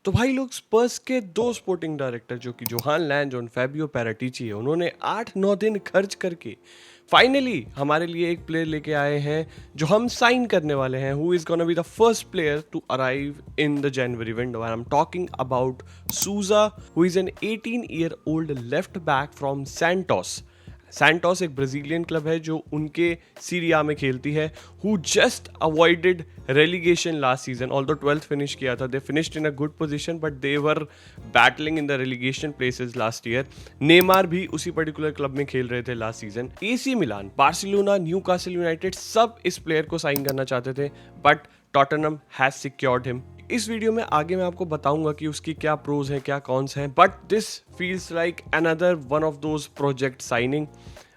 तो भाई लोग स्पर्स के दो स्पोर्टिंग डायरेक्टर जो कि जोहान लैंज और फैबियो पैराटीची है, उन्होंने 8-9 दिन खर्च करके फाइनली हमारे लिए एक प्लेयर लेके आए हैं जो हम साइन करने वाले हैं, who is gonna be the first player to arrive in the January window. I am talking about Souza, who is an 18-year old left back from Santos. Santos एक ब्राजीलियन क्लब है जो उनके Serie में खेलती है, who just avoided relegation last season. Although 12th finish किया था, they finished in a good position but they were battling in the relegation places last year. Neymar भी उसी पर्टिकुलर क्लब में खेल रहे थे last season. AC Milan, Barcelona, Newcastle United सब इस प्लेयर को साइन करना चाहते थे but Tottenham has secured him. इस वीडियो में आगे मैं आपको बताऊंगा कि उसकी क्या प्रोज हैं, क्या कॉन्स हैं, but this feels like another one of those project signing.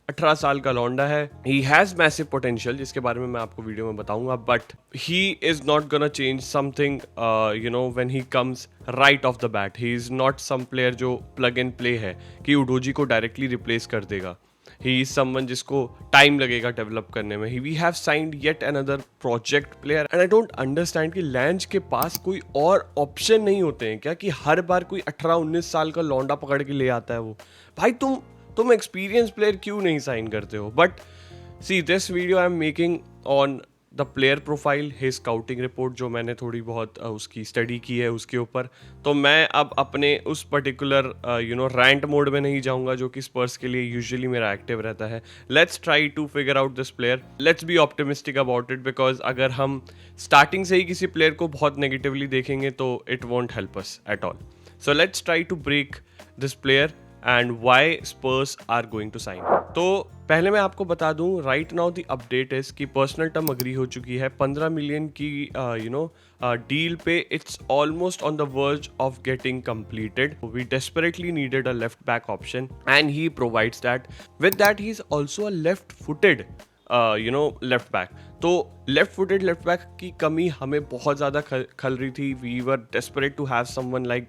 18 साल का लौंडा है, ही हैज मैसिव पोटेंशियल जिसके बारे में मैं आपको वीडियो में बताऊंगा, but he is not gonna change something when he comes right off the bat. He is not some player जो प्लग एंड प्ले है कि उडोजी को डायरेक्टली रिप्लेस कर देगा। He is someone जिसको टाइम लगेगा डेवलप करने में। We have signed yet another project player and I don't understand कि लैंज के पास कोई और ऑप्शन नहीं होते हैं क्या कि हर बार कोई 18-19 साल का लौंडा पकड़ के ले आता है वो। भाई तुम एक्सपीरियंस प्लेयर क्यों नहीं साइन करते हो। But see this video I am making on the player profile, his scouting report जो मैंने थोड़ी बहुत उसकी स्टडी की है उसके ऊपर। तो मैं अब अपने उस पर्टिकुलर रैंट मोड में नहीं जाऊंगा जो कि स्पर्स के लिए यूजुअली मेरा एक्टिव रहता है। Let's try to figure out this player, let's be optimistic about it, because अगर हम स्टार्टिंग से ही किसी प्लेयर को बहुत नेगेटिवली देखेंगे तो it won't help us at all. So let's try to break this player and why Spurs are going to sign. तो पहले मैं आपको बता दूं, right now the update is कि पर्सनल टर्म अग्री हो चुकी है 15 मिलियन की डील पे। It's almost on the verge of getting completed. We desperately needed a left back option and he provides that. With that he is also a left footed left back. तो left footed left back की कमी हमें बहुत ज़्यादा खल रही थी। We were desperate to have someone like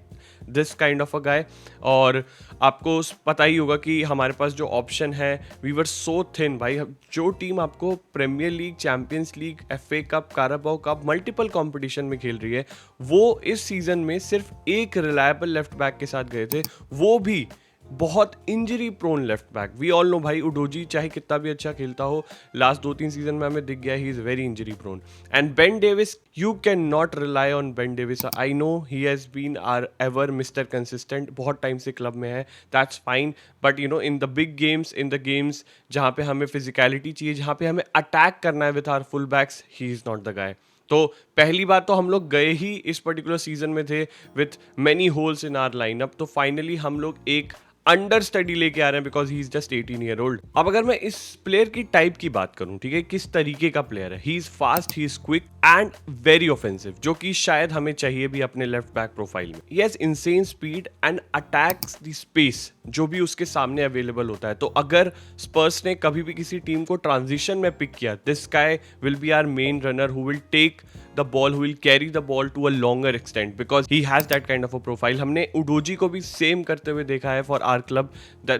this kind of a guy. और आपको पता ही होगा कि हमारे पास जो ऑप्शन है, वी वर सो थिन भाई। जो टीम आपको Premier League, Champions League, FA cup, Carabao cup, multiple competition में खेल रही है, वो इस सीजन में सिर्फ एक रिलायबल लेफ्ट बैक के साथ गए थे, वो भी बहुत injury prone left back. We all know भाई, उडोजी चाहे कितना भी अच्छा खेलता हो, लास्ट 2-3 सीजन में हमें दिख गया he is very injury prone. And Ben Davies, you can not rely on Ben Davies. I know he has been our ever mister consistent, बहुत टाइम से क्लब में है, that's fine, but in the big games, in the games जहाँ पे हमें physicality चाहिए, जहाँ पे हमें अटैक करना है with our full backs, he is not the guy. तो पहली बात तो हम लोग गए ही इस पर्टिकुलर सीजन में थे with many holes in our lineup. तो फाइनली हम लोग एक अंडर स्टडी लेके आ रहे हैं because he is just 18 year old। अब अगर मैं इस प्लेयर की टाइप की बात करूं, ठीक है, किस तरीके का प्लेयर है, he is fast, he is quick and very offensive, जो कि शायद हमें चाहिए भी अपने लेफ्ट बैक प्रोफाइल में। He has insane speed and attacks the space जो भी उसके सामने अवेलेबल होता है। तो अगर स्पर्स ने कभी भी किसी टीम को ट्रांजिशन में पिक किया, this guy will be our main runner who will take the ball, who will carry the ball to a longer extent because he has that kind of a profile। हमने उडोजी को भी same करते हुए देखा है for our club,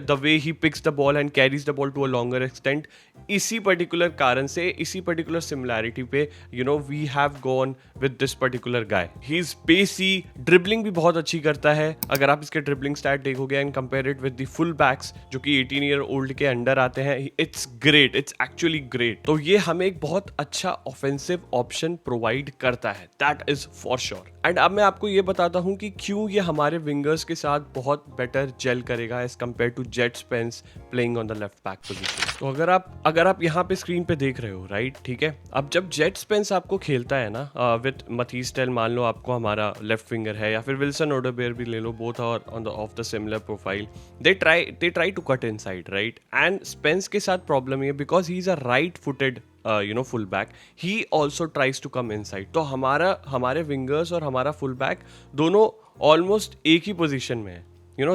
the way he picks the ball and carries the ball to a longer extent। इसी particular कारण से, इसी पर्टिकुलर सिमिलैरिटी पे we have gone with this particular guy। he is pacey, dribbling भी बहुत अच्छी करता है। अगर आप इसके ड्रिबलिंग स्टैट देखोगे and compare it with the full backs जो कि 18 year old के अंडर आते हैं, it's great, it's actually great. तो ये हमें एक बहुत अच्छा ऑफेंसिव ऑप्शन प्रोवाइड करता है, that is for sure. And अब मैं आपको ये बताता हूँ कि क्यों ये हमारे विंगर्स के साथ बहुत बेटर जेल करेगा as compare to Djed Spence playing on the left back position. तो अगर आप यहाँ पे स्क्रीन पे देख रहे हो, राइट, ठीक है, अब जब जेट स्पेंस आपको खेलता है ना विद मथीस टेल, मान लो आपको हमारा लेफ्ट विंगर है, या फिर विल्सन ओडरबेयर भी ले लो, both are on the of the similar profile, they try to cut inside, right. And Spence के साथ प्रॉब्लम ये, because he is a right footed full back, he also tries to come inside। तो हमारे wingers और हमारा full back दोनों almost एक ही position में है।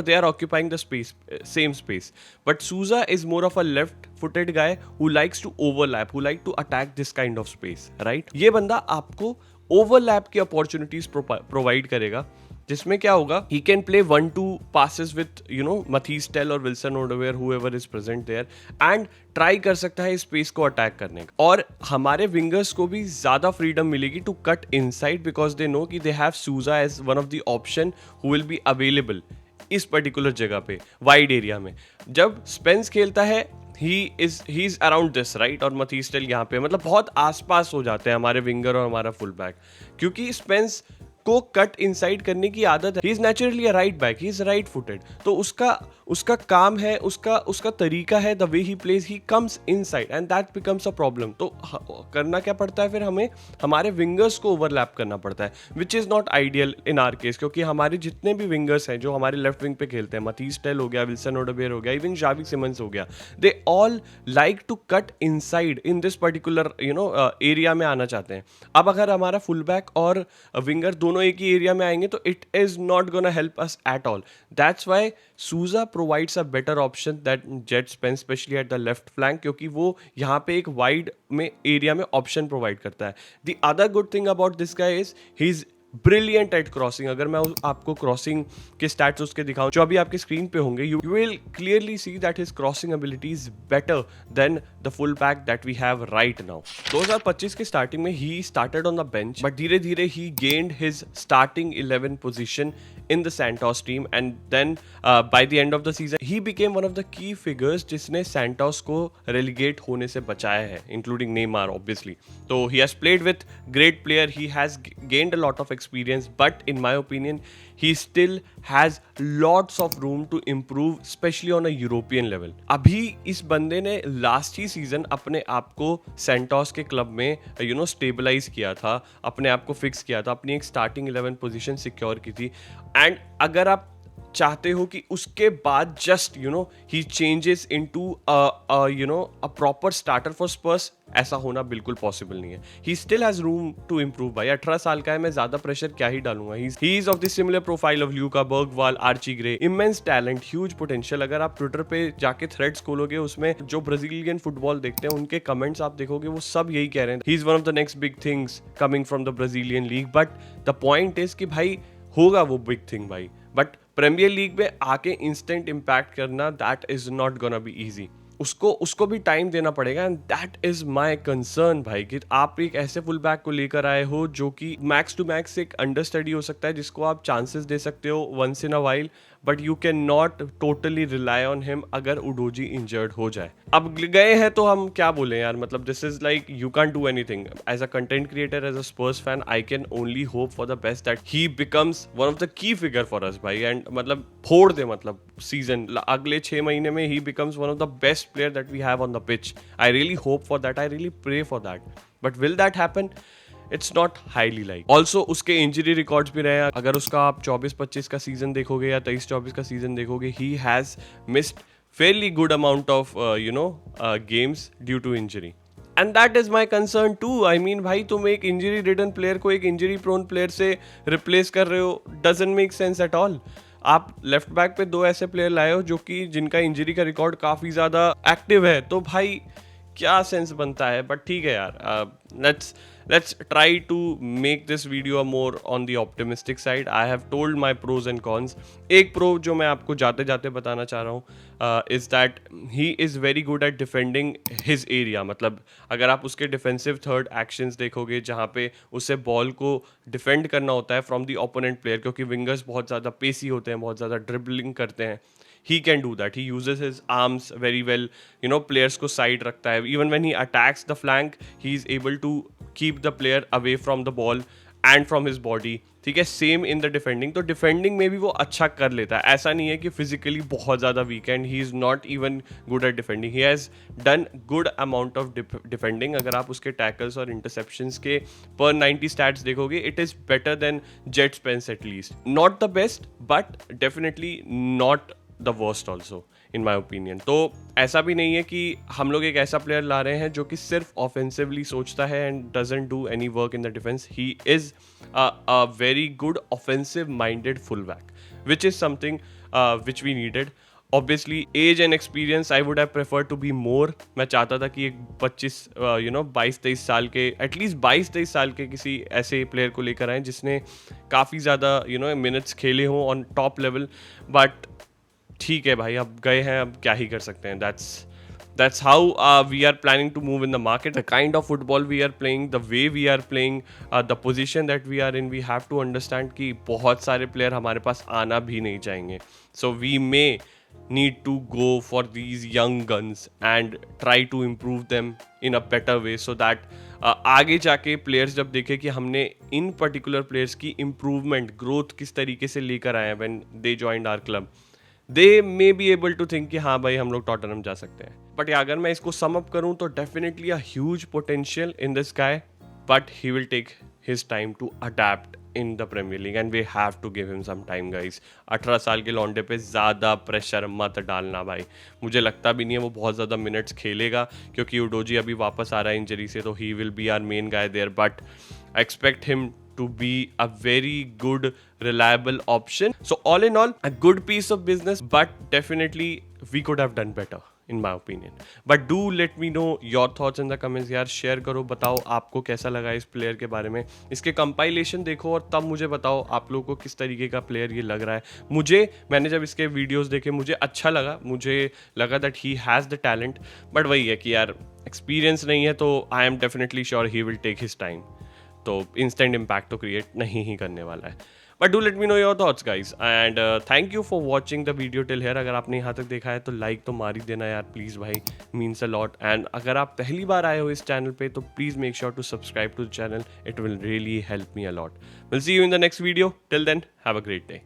they are occupying the space, same space, but Souza is more of a left footed guy who likes to overlap, who like to attack this kind of space, right। ये बंदा आपको overlap की opportunities provide करेगा जिसमें क्या होगा, he can play 1-2 passes with Matthijs Tel और Wilson Odobert whoever is present there and try कर सकता है स्पेस को अटैक करने का। और हमारे विंगर्स को भी ज्यादा फ्रीडम मिलेगी to cut inside because they know कि दे हैव सूजा as one of the option who will be available इस पर्टिकुलर जगह पे वाइड एरिया में। जब स्पेंस खेलता है he is around this right, और मथीस टेल यहाँ पे मतलब बहुत आसपास हो जाते हैं हमारे विंगर और हमारा फुल बैक, क्योंकि स्पेंस को कट इनसाइड करने की आदत है। He is naturally a right back, he is right footed, तो उसका काम है, उसका तरीका है, the way he plays, he comes inside and that becomes a problem. तो करना क्या पड़ता है फिर, हमें हमारे विंगर्स को ओवरलैप करना पड़ता है, which is not ideal in are case, क्योंकि हमारे जितने भी विंगर्स हैं जो हमारे लेफ्ट विंग पे खेलते हैं, मथीस टेल हो गया, विल्सन ओडोवेयर हो गया, इवन जावी सिमंस हो गया, they all like to cut inside in this particular area में आना चाहते हैं। अब अगर हमारा फुल बैक और विंगर दोनों एक ही एरिया में आएंगे तो it is not gonna help us at all. That's why Souza provides a better option that Djed Spence, especially at the left flank, क्योंकि वो यहाँ पे एक वाइड में एरिया में ऑप्शन प्रोवाइड करता है। The other good thing about this guy is he is brilliant at crossing. अगर मैं आपको क्रॉसिंग के स्टैट्स उसके दिखाऊं जो अभी आपके स्क्रीन पे होंगे, you will clearly see that his crossing ability is better than the full back that we have right now. 2025 के स्टार्टिंग में he started on the bench, but धीरे धीरे ही gained his starting 11 position in the Santos team, and then by the end of the season he became one of the key figures जिसने Santos को relegate होने से बचाया है, including Neymar obviously. So he has played with great player, he has gained a lot of experience, but in my opinion he still has lots of room to improve, especially on a European level. अभी इस बंदे ने last ही season अपने आप को CentOS के club में stabilise किया था, अपने आप को फिक्स किया था, अपनी एक स्टार्टिंग 11 पोजीशन सिक्योर की थी। एंड अगर आप चाहते हो कि उसके बाद जस्ट ही changes into a proper starter for Spurs, ऐसा होना बिल्कुल पॉसिबल नहीं है। He still has room to improve. भाई 18 साल का है, मैं ज्यादा प्रेशर क्या ही डालूंगा। He is of the similar profile of Luka Bergvall, Archie Gray, immense talent, huge potential. अगर आप ट्विटर पे जाके थ्रेड्स खोलोगे, उसमें जो ब्राजीलियन फुटबॉल देखते हैं उनके कमेंट्स आप देखोगे, वो सब यही कह रहे हैं, he is one of the next big things coming from the Brazilian league. But the point is कि भाई होगा वो बिग थिंग भाई, बट प्रीमियर लीग में आके इंस्टेंट इम्पैक्ट करना, that is not gonna be easy. उसको भी टाइम देना पड़ेगा, and that is my concern भाई, कि आप एक ऐसे फुल बैक को लेकर आए हो जो कि मैक्स टू मैक्स एक अंडरस्टडी हो सकता है, जिसको आप चांसेस दे सकते हो once in a while, but you can not totally rely on him अगर उडोजी इंजर्ड हो जाए। अब गए हैं तो हम क्या बोले यार, मतलब this is like you can do anything. As a content creator, as a Spurs fan, I can only hope for the best that he becomes one of the key figure for us भाई, and मतलब फोड़ दे, मतलब season अगले 6 महीने में ही becomes one of the best player that we have on the pitch. I really hope for that, I really pray for that, but will that happen? It's not highly like. Also उसके injury records भी रहे हैं। अगर उसका आप 24-25 का season देखोगे या 23-24 का सीजन देखोगे, he has missed fairly good amount of games due to injury, and that is my concern too. I mean भाई, तुम एक इंजरी रिडन प्लेयर को एक इंजरी प्रोन प्लेयर से रिप्लेस कर रहे हो, doesn't make sense at all. आप लेफ्ट बैक पे 2 ऐसे प्लेयर लाए हो जो कि जिनका इंजरी का रिकॉर्ड काफी ज्यादा एक्टिव है, तो भाई क्या सेंस बनता है। बट ठीक है यार, let's try to make this video more on the optimistic side. I have told my pros and cons. एक pro जो मैं आपको जाते जाते बताना चाह रहा हूँ is that he is very good at defending his area. मतलब अगर आप उसके defensive third actions देखोगे, जहाँ पे उसे बॉल को डिफेंड करना होता है फ्रॉम द ओपोनेंट प्लेयर, क्योंकि विंगर्स बहुत ज़्यादा पेसी होते हैं, बहुत ज़्यादा ड्रिबलिंग करते हैं, he can do that. He uses his arms very well, players को side रखता है. Even when he attacks the flank, he is able to keep the player away from the ball and from his body. ठीक है, same in the defending. तो defending में भी वो अच्छा कर लेता है, ऐसा नहीं है कि फिजिकली बहुत ज़्यादा weak and he is not even good at defending. He has done good amount of defending. अगर आप उसके टैकल्स और इंटरसेप्शंस के पर 90 स्टैट्स देखोगे, it is better than jet Spence at least. Not the best, but definitely not the worst also in my opinion. तो ऐसा भी नहीं है कि हम लोग एक ऐसा प्लेयर ला रहे हैं जो कि सिर्फ ऑफेंसिवली सोचता है and doesn't do any work in the defence. He is a very good offensive minded full back, which is something which we needed. Obviously as and experience I would have prefer to be more. मैं चाहता था कि एक 22-23 साल के, at least 22-23 साल के किसी ऐसे प्लेयर को लेकर आए जिसने काफ़ी ज़्यादा मिनट्स खेले हों ऑन टॉप लेवल। बट ठीक है भाई, अब गए हैं, अब क्या ही कर सकते हैं। That's how we are planning to move in the market. The kind of football we are playing, the way we are playing, the position that we are in, we have to understand कि बहुत सारे player हमारे पास आना भी नहीं चाहेंगे. So we may need to go for these young guns and try to improve them in a better way so that आगे जाके players जब देखें कि हमने इन particular players की improvement, growth किस तरीके से लेकर आए हैं when they joined our club, they may be able to think कि हाँ भाई हम लोग टॉटनहम जा सकते हैं। बट अगर मैं इसको सम अप करूँ तो definitely a huge potential in this guy, but he will take his time to adapt in the Premier League and we have to give him some time guys. 18 साल के लौंडे पे ज़्यादा प्रेशर मत डालना भाई। मुझे लगता भी नहीं है वो बहुत ज़्यादा मिनट्स खेलेगा क्योंकि उडोजी अभी वापस आ रहा है इंजरी से, तो he will be our main guy there, but I expect him to be a very good reliable option. So all in all, a good piece of business, but definitely we could have done better in my opinion. But do let me know your thoughts in the comments यार, share करो, बताओ आपको कैसा लगा इस player के बारे में। इसके कंपाइलेशन देखो और तब मुझे बताओ आप लोगों को किस तरीके का प्लेयर ये लग रहा है। मैंने जब इसके वीडियोस देखे मुझे अच्छा लगा, मुझे लगा that he has the talent, but वही है कि यार एक्सपीरियंस नहीं है, तो I am definitely sure he will take his time, तो इंस्टेंट इम्पैक्ट तो क्रिएट नहीं ही करने वाला है। But do let me know your thoughts guys and thank you for watching the video till here. अगर आपने यहाँ तक देखा है तो लाइक तो मार ही देना यार प्लीज़ भाई, मीन्स अ लॉट। एंड अगर आप पहली बार आए हो इस चैनल पे तो please make sure to subscribe to the channel, it will really help me a lot. Will see you in the next video, till then have a great day.